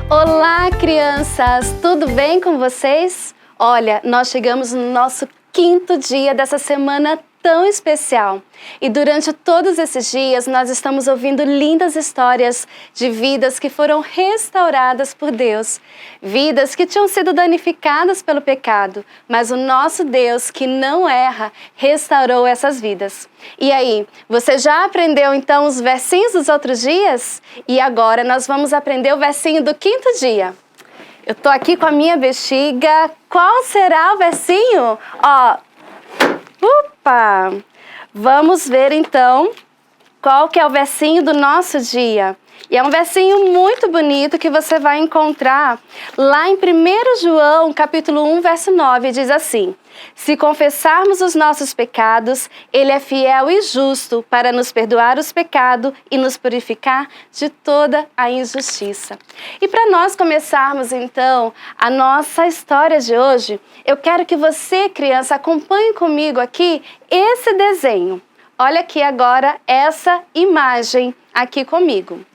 Olá, crianças! Tudo bem com vocês? Olha, nós chegamos no nosso 5º dia dessa semana tão especial. E durante todos esses dias nós estamos ouvindo lindas histórias de vidas que foram restauradas por Deus. Vidas que tinham sido danificadas pelo pecado, mas o nosso Deus, que não erra, restaurou essas vidas. E aí, você já aprendeu então os versinhos dos outros dias? E agora nós vamos aprender o versinho do 5º dia. Eu tô aqui com a minha bexiga. Qual será o versinho? Opa! Vamos ver então qual que é o versinho do nosso dia. E é um versinho muito bonito que você vai encontrar lá em 1 João, capítulo 1, verso 9, diz assim: se confessarmos os nossos pecados, Ele é fiel e justo para nos perdoar os pecados e nos purificar de toda a injustiça. E para nós começarmos então a nossa história de hoje, eu quero que você, criança, acompanhe comigo aqui esse desenho. Olha aqui agora essa imagem aqui comigo.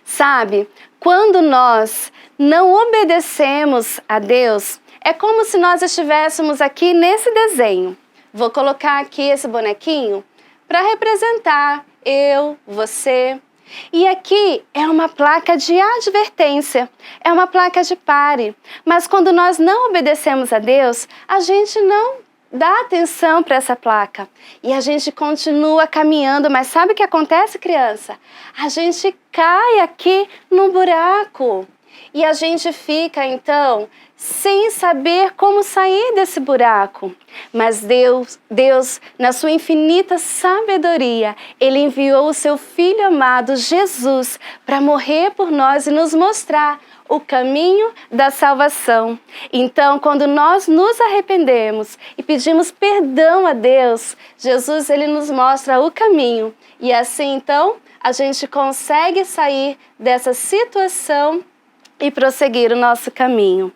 Sabe, quando nós não obedecemos a Deus, é como se nós estivéssemos aqui nesse desenho. Vou colocar aqui esse bonequinho para representar eu, você. E aqui é uma placa de advertência, é uma placa de pare. Mas quando nós não obedecemos a Deus, a gente não dá atenção para essa placa e a gente continua caminhando, mas sabe o que acontece, criança? A gente cai aqui no buraco e a gente fica então sem saber como sair desse buraco. Mas Deus, na sua infinita sabedoria, Ele enviou o seu Filho amado, Jesus, para morrer por nós e nos mostrar o caminho da salvação. Então, quando nós nos arrependemos e pedimos perdão a Deus, Jesus, Ele nos mostra o caminho. E assim, então, a gente consegue sair dessa situação e prosseguir o nosso caminho.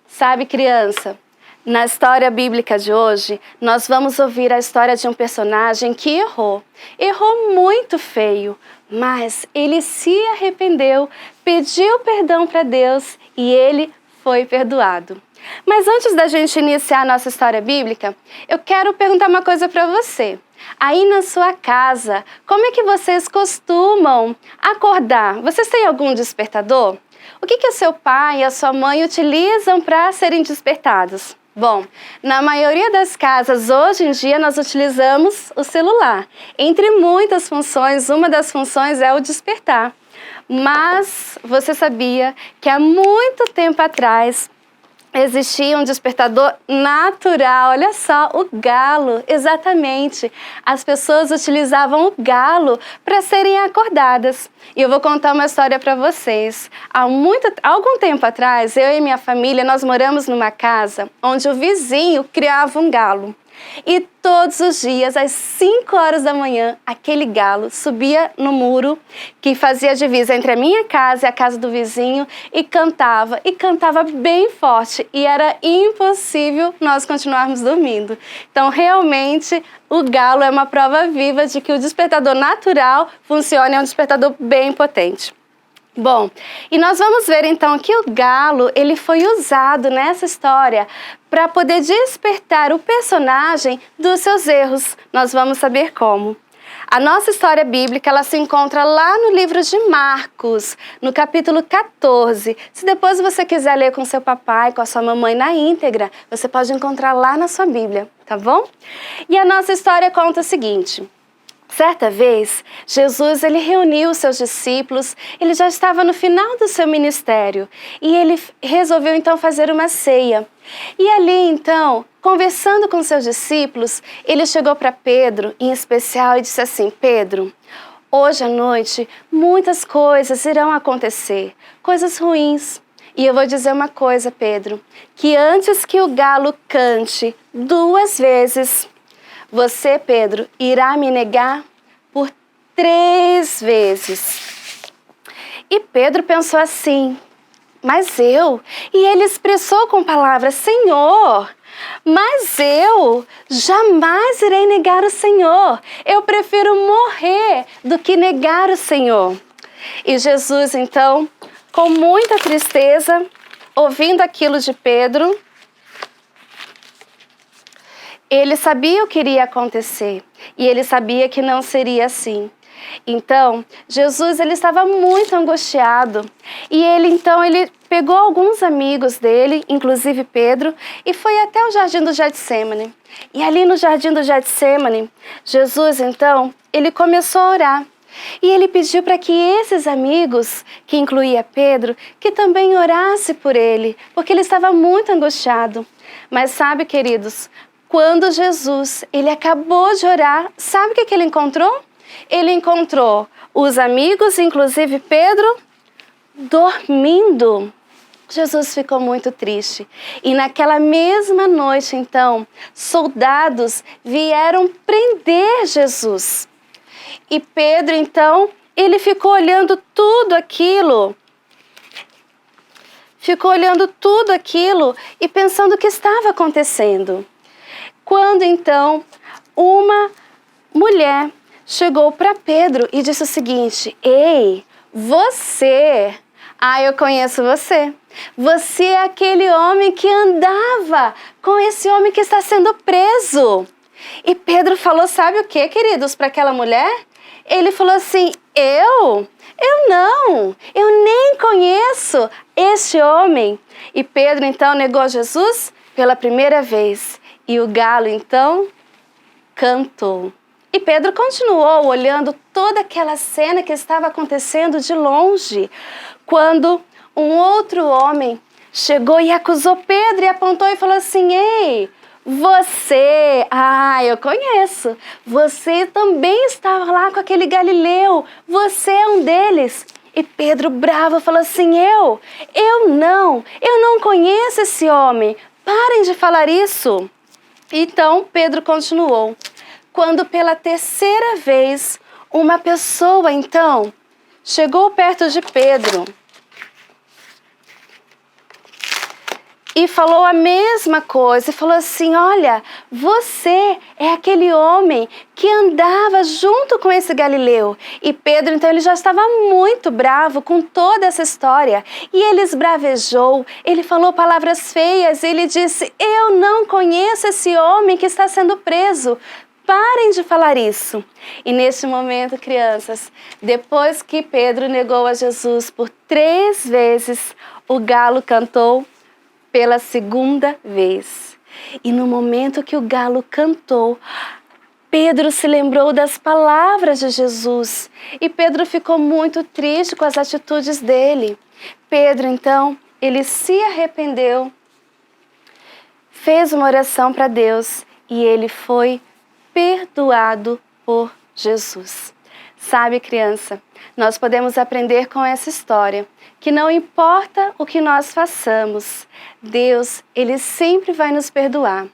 Sabe, criança, na história bíblica de hoje, nós vamos ouvir a história de um personagem que errou. Errou muito feio, mas ele se arrependeu, pediu perdão para Deus e ele foi perdoado. Mas antes da gente iniciar a nossa história bíblica, eu quero perguntar uma coisa para você. Aí na sua casa, como é que vocês costumam acordar? Vocês têm algum despertador? O que o seu pai e a sua mãe utilizam para serem despertados? Bom, na maioria das casas, hoje em dia, nós utilizamos o celular. Entre muitas funções, uma das funções é o despertar. Mas você sabia que há muito tempo atrás existia um despertador natural? Olha só, o galo, exatamente. As pessoas utilizavam o galo para serem acordadas. E eu vou contar uma história para vocês. Há algum tempo atrás, eu e minha família, nós moramos numa casa onde o vizinho criava um galo. E todos os dias, às 5 horas da manhã, aquele galo subia no muro que fazia a divisa entre a minha casa e a casa do vizinho e cantava bem forte. E era impossível nós continuarmos dormindo. Então, realmente, o galo é uma prova viva de que o despertador natural funciona, é um despertador bem potente. Bom, e nós vamos ver então que o galo, ele foi usado nessa história para poder despertar o personagem dos seus erros. Nós vamos saber como. A nossa história bíblica, ela se encontra lá no livro de Marcos, no capítulo 14. Se depois você quiser ler com seu papai, com a sua mamãe na íntegra, você pode encontrar lá na sua Bíblia, tá bom? E a nossa história conta o seguinte: certa vez, Jesus, ele reuniu os seus discípulos, ele já estava no final do seu ministério e ele resolveu então fazer uma ceia. E ali então, conversando com seus discípulos, ele chegou para Pedro em especial e disse assim: Pedro, hoje à noite muitas coisas irão acontecer, coisas ruins. E eu vou dizer uma coisa, Pedro, que antes que o galo cante 2 vezes, você, Pedro, irá me negar por 3 vezes. E Pedro pensou assim: mas eu? E ele expressou com palavras: Senhor, mas eu jamais irei negar o Senhor. Eu prefiro morrer do que negar o Senhor. E Jesus, então, com muita tristeza, ouvindo aquilo de Pedro. Ele sabia o que iria acontecer e ele sabia que não seria assim. Então, Jesus ele estava muito angustiado e ele pegou alguns amigos dele, inclusive Pedro, e foi até o jardim do Getsemane. E ali no jardim do Getsemane, Jesus então, ele começou a orar. E ele pediu para que esses amigos, que incluía Pedro, que também orasse por ele, porque ele estava muito angustiado. Mas sabe, queridos, quando Jesus, ele acabou de orar, sabe o que ele encontrou? Ele encontrou os amigos, inclusive Pedro, dormindo. Jesus ficou muito triste. E naquela mesma noite, então, soldados vieram prender Jesus. E Pedro, então, ele ficou olhando tudo aquilo. Ficou olhando tudo aquilo e pensando o que estava acontecendo. Quando, então, uma mulher chegou para Pedro e disse o seguinte: ei, você, eu conheço você. Você é aquele homem que andava com esse homem que está sendo preso. E Pedro falou, sabe o que, queridos, para aquela mulher? Ele falou assim, eu não, eu nem conheço este homem. E Pedro, então, negou Jesus pela primeira vez. E o galo, então, cantou. E Pedro continuou olhando toda aquela cena que estava acontecendo de longe, quando um outro homem chegou e acusou Pedro e apontou e falou assim, ei, você, eu conheço, você também estava lá com aquele Galileu, você é um deles. E Pedro, bravo, falou assim, eu não conheço esse homem, parem de falar isso. Então Pedro continuou. Quando pela terceira vez uma pessoa, então, chegou perto de Pedro e falou a mesma coisa, e falou assim, olha, você é aquele homem que andava junto com esse Galileu. E Pedro, então, ele já estava muito bravo com toda essa história. E ele esbravejou, ele falou palavras feias, ele disse, eu não conheço esse homem que está sendo preso. Parem de falar isso. E neste momento, crianças, depois que Pedro negou a Jesus por 3 vezes, o galo cantou pela segunda vez. E no momento que o galo cantou, Pedro se lembrou das palavras de Jesus. E Pedro ficou muito triste com as atitudes dele. Pedro, então, ele se arrependeu, fez uma oração para Deus e ele foi perdoado por Jesus. Sabe, criança, nós podemos aprender com essa história que não importa o que nós façamos, Deus, ele sempre vai nos perdoar.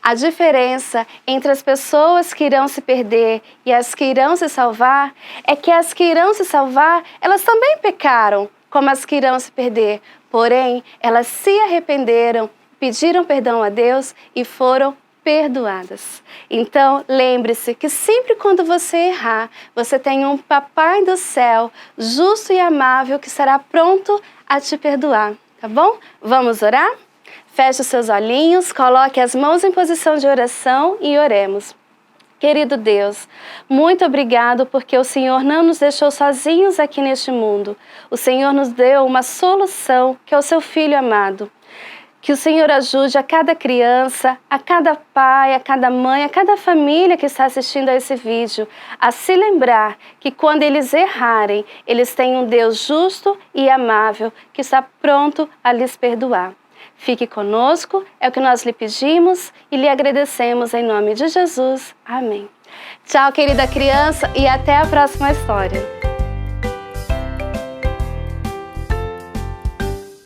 A diferença entre as pessoas que irão se perder e as que irão se salvar é que as que irão se salvar, elas também pecaram, como as que irão se perder. Porém, elas se arrependeram, pediram perdão a Deus e foram perdoadas. Então, lembre-se que sempre quando você errar, você tem um Papai do céu, justo e amável, que estará pronto a te perdoar, tá bom? Vamos orar? Feche os seus olhinhos, coloque as mãos em posição de oração e oremos. Querido Deus, muito obrigado porque o Senhor não nos deixou sozinhos aqui neste mundo. O Senhor nos deu uma solução, que é o seu Filho amado. Que o Senhor ajude a cada criança, a cada pai, a cada mãe, a cada família que está assistindo a esse vídeo, a se lembrar que quando eles errarem, eles têm um Deus justo e amável que está pronto a lhes perdoar. Fique conosco, é o que nós lhe pedimos e lhe agradecemos em nome de Jesus. Amém. Tchau, querida criança, e até a próxima história.